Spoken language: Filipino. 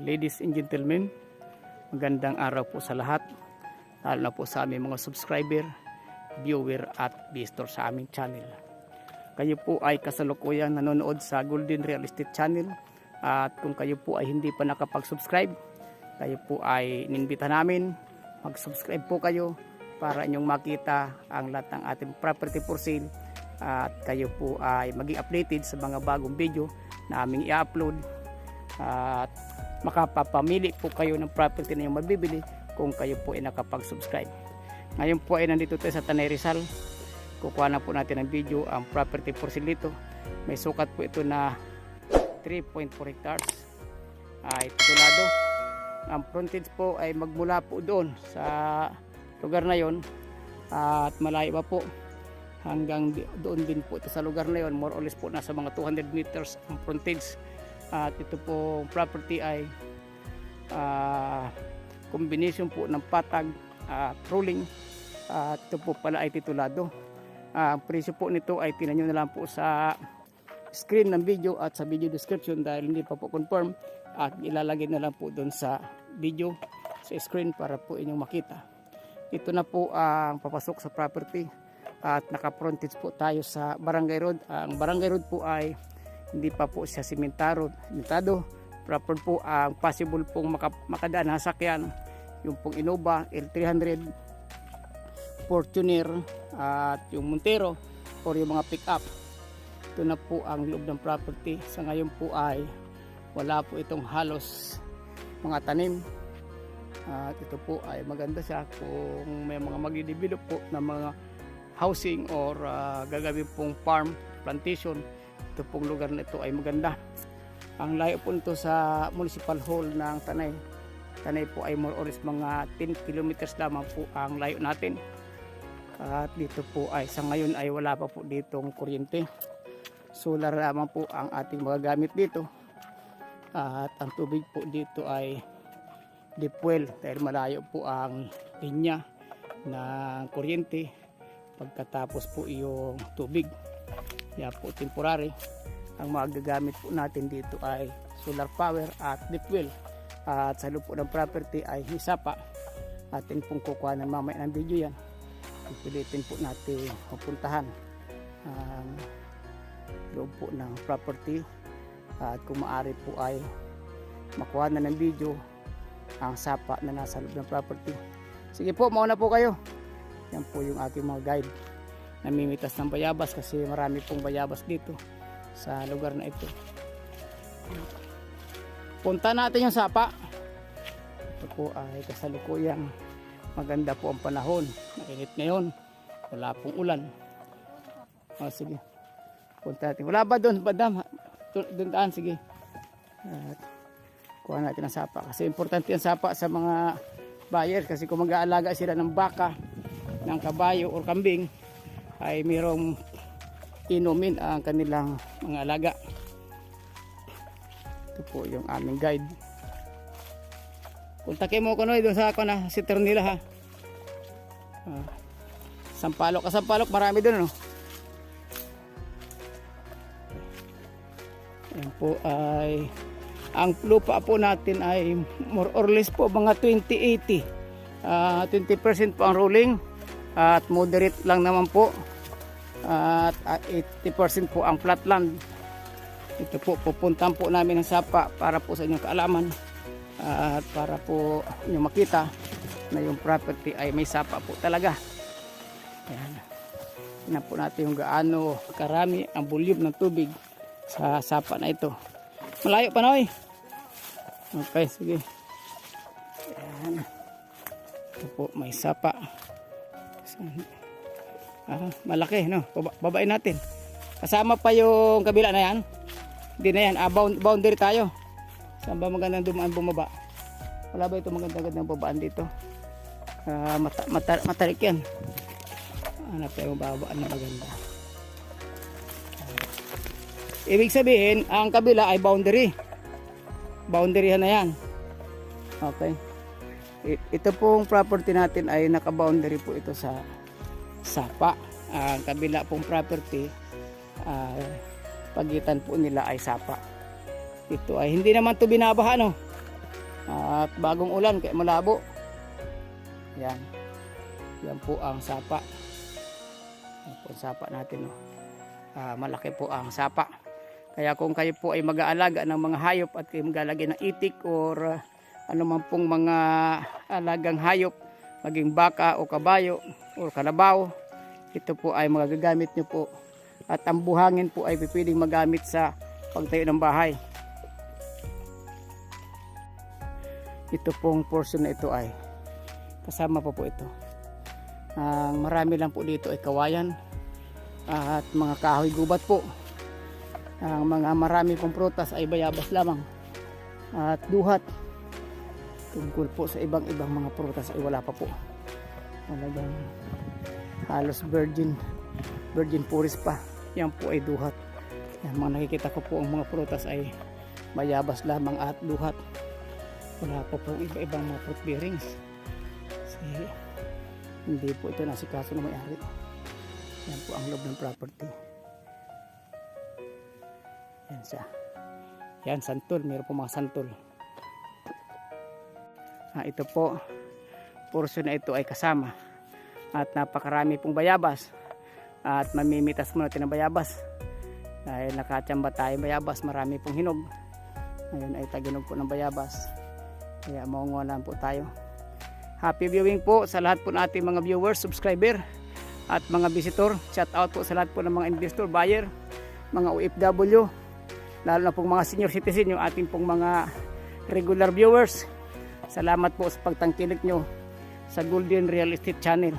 Ladies and gentlemen, magandang araw po sa lahat, lalo na po sa aming mga subscriber, viewer at visitor sa aming channel. Kayo po ay kasalukuyang nanonood sa Golden Real Estate Channel, at kung kayo po ay hindi pa nakapag-subscribe, kayo po ay inimbita namin mag-subscribe po kayo para inyong makita ang lahat ng ating property for sale, at kayo po ay maging updated sa mga bagong video na aming i-upload, at makapapamili po kayo ng property na yung mabibili kung kayo po ay nakapag-subscribe. Ngayon po ay nandito tayo sa Tanay Rizal. Kukuha na po natin ng video ang property for sale dito. May sukat po ito na 3.4 hectares. Titulado. Ang frontage po ay magmula po doon sa lugar na yon, at malayo pa po hanggang doon din po ito sa lugar na yon. More or less po nasa mga 200 meters ang frontage. At ito po property ay combination po ng patag at rolling, at ito po pala ay titulado. Ang presyo po nito ay tinan nyo na lang po sa screen ng video at sa video description, dahil hindi pa po confirm, at ilalagay na lang po doon sa video sa screen para po inyong makita. Ito na po ang papasok sa property, at naka-frontage po tayo sa Barangay Road. Ang Barangay Road po ay hindi pa po siya simentado. Proper po ang possible pong makadaan na sasakyan, yung pong Innova, L300, Fortuner at yung Montero or yung mga pick up. Ito na po ang loob ng property. Sa ngayon po ay wala po itong halos mga tanim, at ito po ay maganda siya kung may mga magde-develop po na mga housing or gagawin pong farm plantation. Ito pong lugar na ito ay maganda. Ang layo po nito sa Municipal Hall ng Tanay. Tanay po ay more or less mga 10 kilometers lamang po ang layo natin. At dito po ay sa ngayon ay wala pa po ditong kuryente. Solar lamang po ang ating mga gamit dito. At ang tubig po dito ay deep well, dahil malayo po ang linya ng kuryente pagkatapos po yung tubig. Kaya po temporary. Ang magagamit po natin dito ay solar power at deep well. At sa loob po ng property ay hisapa. Atin pong kukuha ng mamaya ng video yan. Pipilitin po natin pupuntahan ang loob po ng property. At kung maaari po ay makuha na ng video ang sapa na nasa loob ng property. Sige po, mauna po kayo. Yan po yung aking mga guide. Namimitas ng bayabas kasi marami pong bayabas dito sa lugar na ito. Punta natin yung sapa. Ito po ay kasalukuyang maganda po ang panahon. Mainit ngayon, wala pong ulan. Sige, punta natin. Wala ba doon, badam? Doon taan, sige. At kuha natin ang sapa kasi importante ang sapa sa mga buyer, kasi kung mag-aalaga sila ng baka, ng kabayo o kambing, ay mayroong inumin ang kanilang mga alaga. Ito po yung aming guide. Puntakin mo ko doon sa ako na sitter nila ha. Sampalok, Sampalok marami doon no. Ayan po ay ang lupa po natin ay more or less po mga 20-80. 20% po ang rolling at moderate lang naman po, at 80% po ang flatland. Ito po, pupuntahan po namin ng sapa para po sa inyong kaalaman, at para po inyong makita na yung property ay may sapa po talaga. Ayan. Tingnan po natin yung gaano karami ang volume ng tubig sa sapa na ito. Malayo pa na Okay, sige. Ayan. Ito po, may sapa. Malaki, no? Babain natin. Kasama pa yung kabila na yan. Hindi na yan. Boundary tayo. Saan ba magandang dumaan bumaba? Wala ba ito magandang babaan dito? Matarik yan. Hanap tayo babaan na maganda. Ibig sabihin, ang kabila ay boundary. Boundaryhan na yan. Okay. Ito pong property natin ay naka-boundary po ito sa sapa. Ang kabila pong property, pagitan po nila ay sapa. Ito ay hindi naman to binabaha, no? At bagong ulan kaya malabo. Yan. Yan po ang sapa. Yan po ang sapa natin, no? Malaki po ang sapa. Kaya kung kayo po ay mag-aalaga ng mga hayop at kayo mag-aalaga ng itik or anuman pong mga alagang hayop, maging baka o kabayo o kalabaw, ito po ay magagamit nyo po. At ang buhangin po ay pwedeng magamit sa pagtayo ng bahay. Ito pong portion na ito ay kasama pa po ito. Ang marami lang po dito ay kawayan at mga kahoy gubat po. Ang mga marami pong prutas ay bayabas lamang at duhat. Tungkol po sa ibang mga prutas ay wala pa po. Talagang halos virgin forest pa. Yan po ay duhat. Yan, mga nakikita ko po ang mga prutas ay bayabas lamang at duhat. Wala pa po iba-ibang mga fruit bearings. Kasi hindi po ito nasikaso na may-ari. Yan po ang loob ng property. Yan siya. Yan, santol. Meron po mga santol. Ito po, portion na ito ay kasama. At napakarami pong bayabas. At mamimitas muna natin ng bayabas. Dahil nakachamba tayo bayabas, marami pong hinog. Ngayon ay taginog po ng bayabas. Kaya maungulan po tayo. Happy viewing po sa lahat po natin mga viewers, subscriber, at mga visitor. Shout out po sa lahat po ng mga investor, buyer, mga OFW. Lalo na pong mga senior citizen, yung ating pong mga regular viewers. Salamat po sa pagtangkilik nyo sa Golden Real Estate Channel.